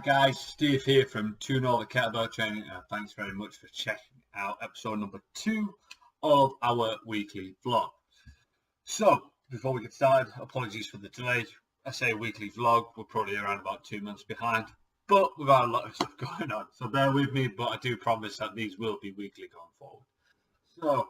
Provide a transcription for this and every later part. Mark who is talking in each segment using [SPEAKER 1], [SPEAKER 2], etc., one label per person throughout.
[SPEAKER 1] guys, Steve here from Two North Kettlebell Training. Thanks very much for checking out episode number 2 of our weekly vlog. So, before we get started, apologies for the delay. I say weekly vlog, we're probably around about 2 months behind, but we've got a lot of stuff going on. So bear with me, but I do promise that these will be weekly going forward. So,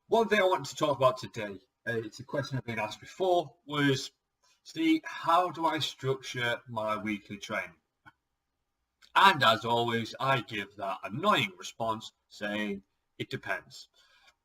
[SPEAKER 1] one thing I wanted to talk about today, it's a question I've been asked before, was, Steve, how do I structure my weekly training? And as always, I give that annoying response saying it depends.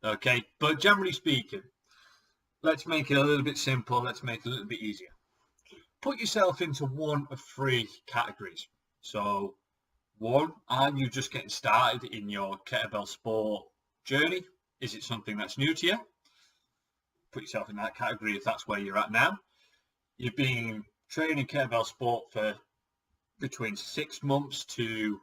[SPEAKER 1] Okay, but generally speaking, let's make it a little bit simple. Let's make it a little bit easier. Put yourself into one of 3 categories. So, 1, are you just getting started in your kettlebell sport journey? Is it something that's new to you? Put yourself in that category if that's where you're at now. You've been training kettlebell sport for between 6 months to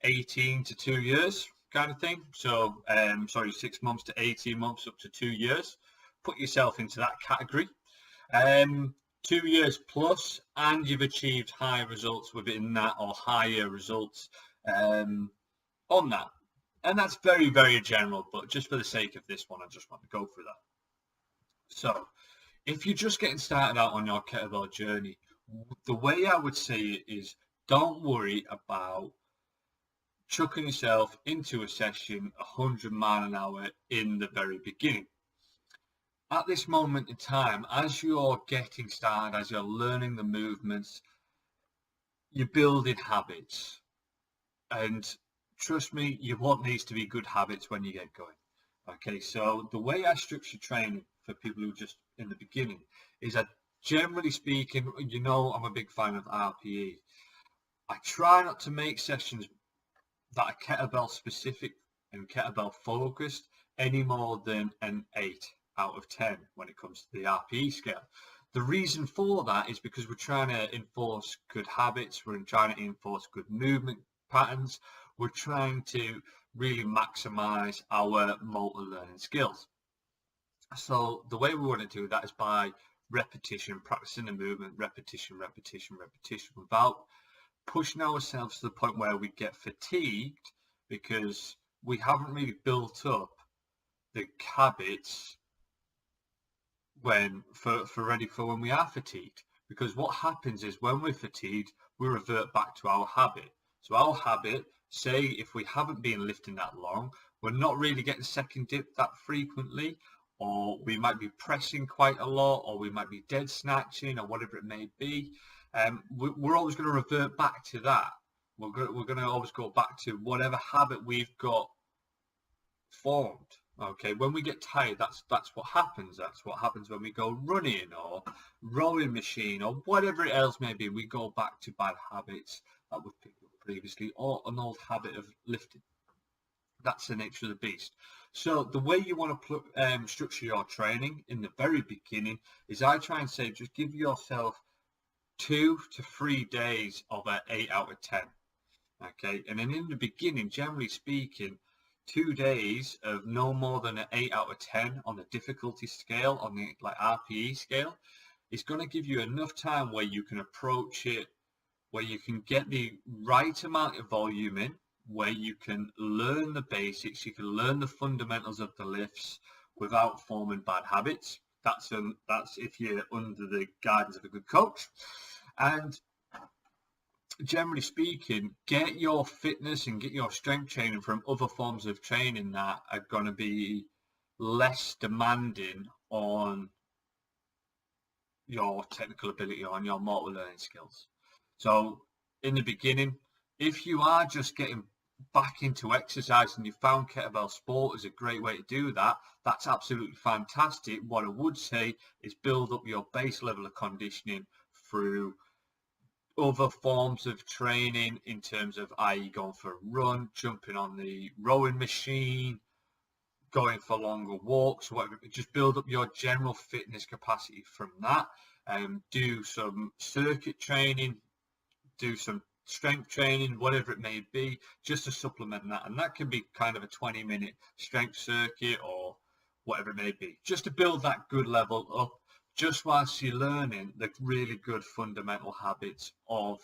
[SPEAKER 1] 18 to 2 years kind of thing. So, 6 months to 18 months up to 2 years. Put yourself into that category. 2 years plus, and you've achieved high results within that, or higher results on that. And that's very, very general, but just for the sake of this one, I just want to go through that. So, if you're just getting started out on your kettlebell journey, the way I would say it is, don't worry about chucking yourself into a session 100 miles an hour in the very beginning. At this moment in time, as you're getting started, as you're learning the movements, you're building habits. And trust me, you want these to be good habits when you get going. Okay, so the way I structure training for people who are just in the beginning is that, generally speaking, you know, I'm a big fan of RPE. I try not to make sessions that are kettlebell specific and kettlebell focused any more than an 8 out of 10 when it comes to the RPE scale. The reason for that is because we're trying to enforce good habits, we're trying to enforce good movement patterns, we're trying to really maximize our motor learning skills. So the way we want to do that is by repetition, practicing the movement, repetition, without pushing ourselves to the point where we get fatigued because we haven't really built up the habits ready for when we are fatigued. Because what happens is, when we're fatigued, we revert back to our habit. So our habit, say if we haven't been lifting that long, we're not really getting second dip that frequently, or we might be pressing quite a lot, or we might be dead snatching, or whatever it may be. We're always going to revert back to that. We're going to always go back to whatever habit we've got formed. Okay, when we get tired, that's what happens. That's what happens when we go running or rowing machine or whatever else may be. We go back to bad habits that we've picked up previously, or an old habit of lifting. That's the nature of the beast. So the way you want to structure your training in the very beginning is, I try and say, just give yourself 2 to 3 days of an 8 out of 10. Okay, and then in the beginning, generally speaking, 2 days of no more than an 8 out of 10 on the difficulty scale, on the RPE scale, is going to give you enough time where you can approach it, where you can get the right amount of volume in, where you can learn the basics, you can learn the fundamentals of the lifts without forming bad habits. That's if you're under the guidance of a good coach. And generally speaking, get your fitness and get your strength training from other forms of training that are going to be less demanding on your technical ability, on your motor learning skills. So in the beginning, if you are just getting back into exercise and you found kettlebell sport is a great way to do that, that's absolutely fantastic. What I would say is, build up your base level of conditioning through other forms of training, in terms of, i.e., going for a run, jumping on the rowing machine, going for longer walks, whatever. Just build up your general fitness capacity from that. Do some circuit training, do some strength training, whatever it may be, just to supplement that. And that can be kind of a 20-minute strength circuit or whatever it may be, just to build that good level up, just whilst you're learning the really good fundamental habits of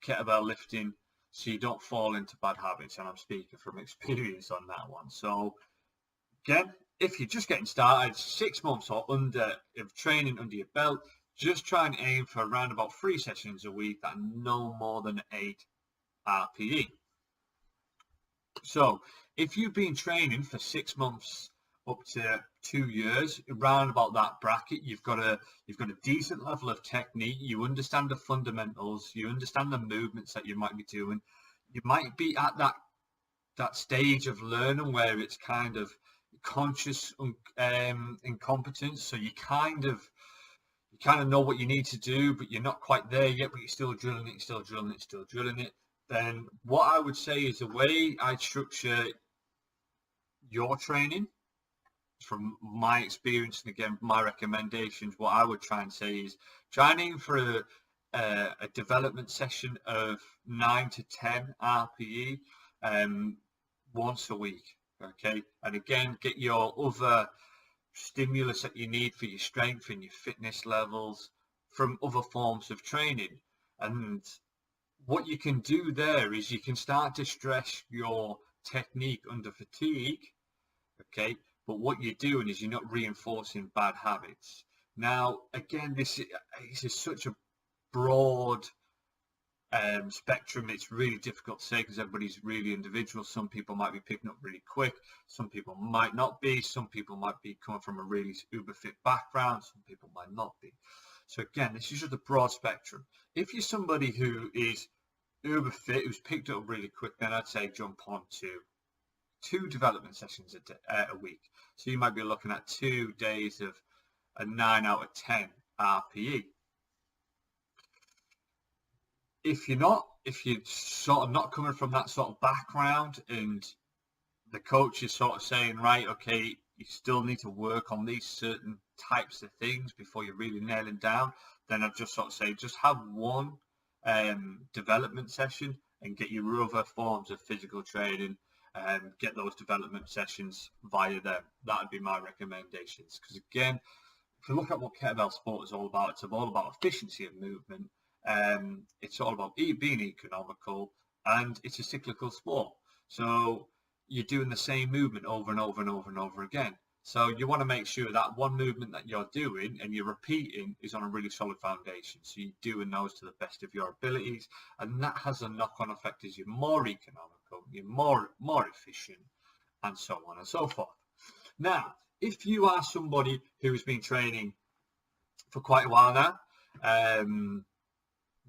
[SPEAKER 1] kettlebell lifting so you don't fall into bad habits. And I'm speaking from experience on that one. So again, if you're just getting started, 6 months or under of training under your belt, just try and aim for around about 3 sessions a week that are no more than 8 RPE. So if you've been training for 6 months up to 2 years, around about that bracket, you've got a decent level of technique, you understand the fundamentals, you understand the movements that you might be doing. You might be at that stage of learning where it's kind of conscious incompetence, so you kind of know what you need to do, but you're not quite there yet, but you're still drilling it. Then what I would say is the way I structure your training, from my experience, and again, my recommendations, what I would try and say is try and aim for a development session of 9 to 10 RPE once a week. Okay, and again, get your other stimulus that you need for your strength and your fitness levels from other forms of training. And what you can do there is you can start to stress your technique under fatigue. Okay, but what you're doing is you're not reinforcing bad habits. Now, again, this is such a broad spectrum. It's really difficult to say because everybody's really individual. Some people might be picking up really quick, some people might not be, some people might be coming from a really uber fit background, some people might not be. So again, this is just a broad spectrum. If you're somebody who is uber fit, who's picked up really quick, then I'd say jump on to 2 development sessions a week. So you might be looking at 2 days of a 9 out of 10 RPE. If you're sort of not coming from that sort of background and the coach is sort of saying, right, okay, you still need to work on these certain types of things before you're really nailing down, then I'd just sort of say, just have 1 development session and get your other forms of physical training and get those development sessions via them. That would be my recommendations. Because again, if you look at what kettlebell sport is all about, it's all about efficiency of movement. It's all about being economical, and it's a cyclical sport. So you're doing the same movement over and over and over and over again. So you want to make sure that one movement that you're doing and you're repeating is on a really solid foundation. So you're doing those to the best of your abilities, and that has a knock-on effect as you're more economical, you're more efficient, and so on and so forth. Now, if you are somebody who has been training for quite a while now,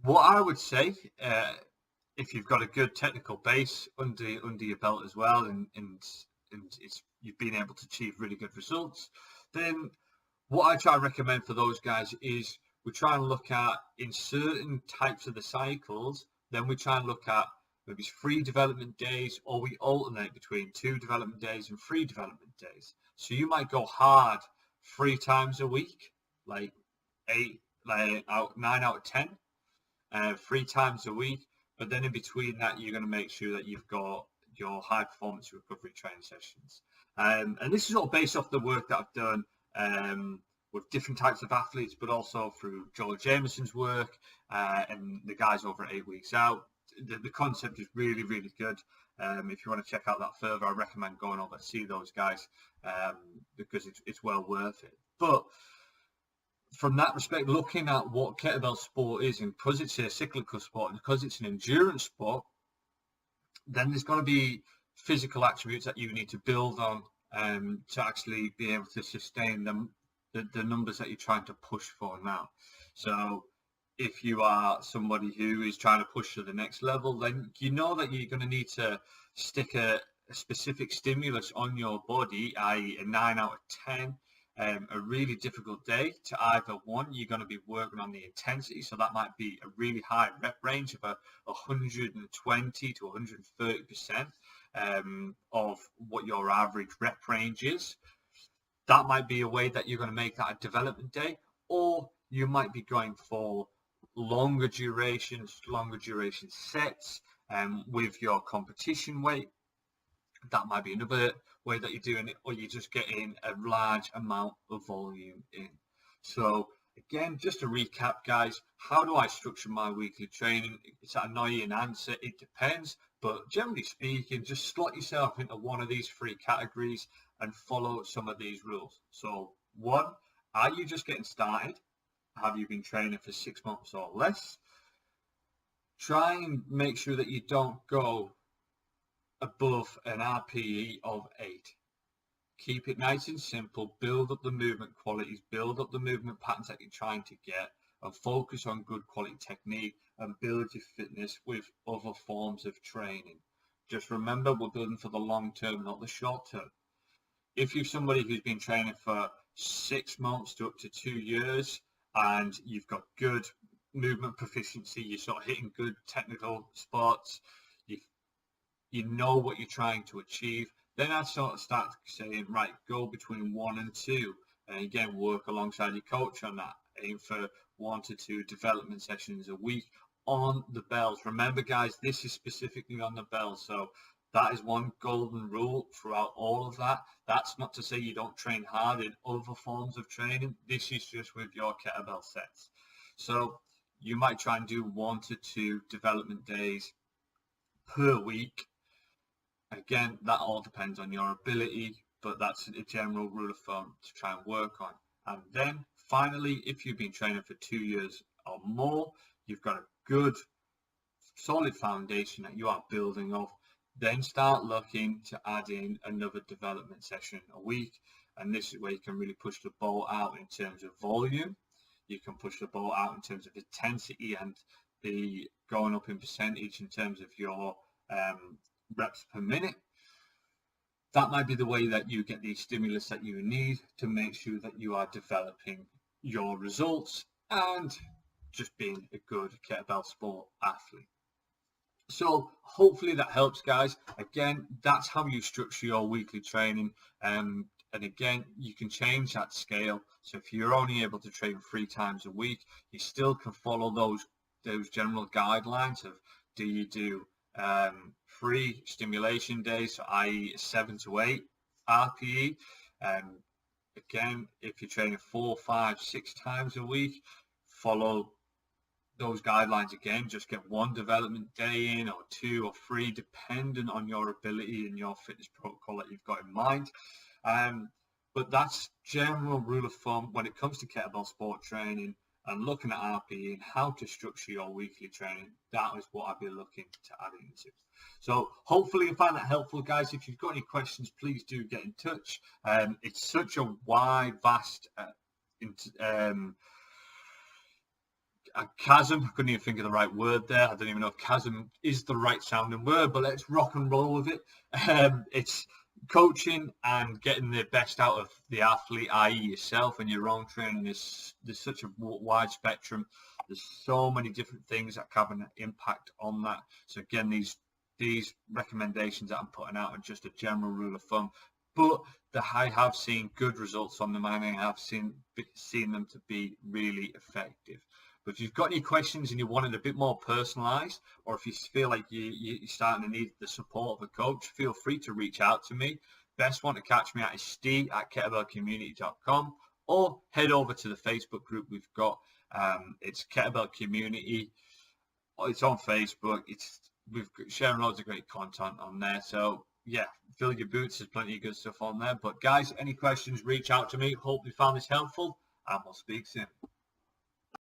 [SPEAKER 1] what I would say, if you've got a good technical base under your belt as well, and you've been able to achieve really good results, then what I try and recommend for those guys is we try and look at, in certain types of the cycles, then we try and look at maybe 3 development days, or we alternate between 2 development days and 3 development days. So you might go hard 3 times a week, like 9 out of 10. 3 times a week, but then in between that you're going to make sure that you've got your high performance recovery training sessions, and this is all based off the work that I've done with different types of athletes, but also through Joel Jameson's work and the guys over at 8 Weeks Out. The concept is really, really good. If you want to check out that further, I recommend going over to see those guys because it's well worth it. But from that respect, looking at what kettlebell sport is, and because it's a cyclical sport and because it's an endurance sport, then there's got to be physical attributes that you need to build on to actually be able to sustain the numbers that you're trying to push for now. So if you are somebody who is trying to push to the next level, then you know that you're going to need to stick a specific stimulus on your body, i.e. a 9 out of 10. A really difficult day to either one, you're going to be working on the intensity, so that might be a really high rep range of 120 to 130% of what your average rep range is. That might be a way that you're going to make that a development day, or you might be going for longer duration sets with your competition weight. That might be another way that you're doing it, or you're just getting a large amount of volume in. So Again, just to recap, guys, how do I structure my weekly training? It's an annoying answer. It depends. But generally speaking, just slot yourself into one of these three categories and follow some of these rules. So, one, are you just getting started? Have you been training for 6 months or less? Try and make sure that you don't go above an RPE of 8. Keep it nice and simple, build up the movement qualities, build up the movement patterns that you're trying to get, and focus on good quality technique and build your fitness with other forms of training. Just remember, we're building for the long term, not the short term. If you're somebody who's been training for 6 months to up to 2 years and you've got good movement proficiency, you're sort of hitting good technical spots, you know what you're trying to achieve, then I sort of start saying, right, go between 1 and 2. And again, work alongside your coach on that. Aim for 1 to 2 development sessions a week on the bells. Remember, guys, this is specifically on the bells. So that is one golden rule throughout all of that. That's not to say you don't train hard in other forms of training. This is just with your kettlebell sets. So you might try and do 1 to 2 development days per week. Again, that all depends on your ability, but that's a general rule of thumb to try and work on. And then finally, if you've been training for 2 years or more, you've got a good solid foundation that you are building off, then start looking to add in another development session a week. And this is where you can really push the ball out in terms of volume. You can push the ball out in terms of intensity and the going up in percentage in terms of your reps per minute. That might be the way that you get the stimulus that you need to make sure that you are developing your results and just being a good kettlebell sport athlete. So hopefully that helps, guys. Again, that's how you structure your weekly training. And again, you can change that scale. So if you're only able to train 3 times a week, you still can follow those general guidelines of, do you do 3 stimulation days, so i.e. 7 to 8 RPE. Again, if you're training 4, 5, 6 times a week, follow those guidelines again. Just get 1 development day in, or 2 or 3, depending on your ability and your fitness protocol that you've got in mind. But that's general rule of thumb when it comes to kettlebell sport training and looking at RPE and how to structure your weekly training. That is what I'd be looking to add into. So hopefully you find that helpful, guys. If you've got any questions, please do get in touch. It's such a wide, vast a chasm. I couldn't even think of the right word there. I don't even know if chasm is the right sounding word, but let's rock and roll with it. It's coaching and getting the best out of the athlete, i.e. yourself and your own training. There's such a wide spectrum. There's so many different things that have an impact on that. So again, these recommendations that I'm putting out are just a general rule of thumb, but I have seen good results on them, and I have seen them to be really effective. But if you've got any questions and you want it a bit more personalized, or if you feel like you're starting to need the support of a coach, feel free to reach out to me. Best one to catch me at is steve@kettlebellcommunity.com, or head over to the Facebook group we've got. It's Kettlebell Community. It's on Facebook. We've sharing loads of great content on there. So yeah, fill your boots. There's plenty of good stuff on there. But guys, any questions, reach out to me. Hope you found this helpful, and we'll speak soon.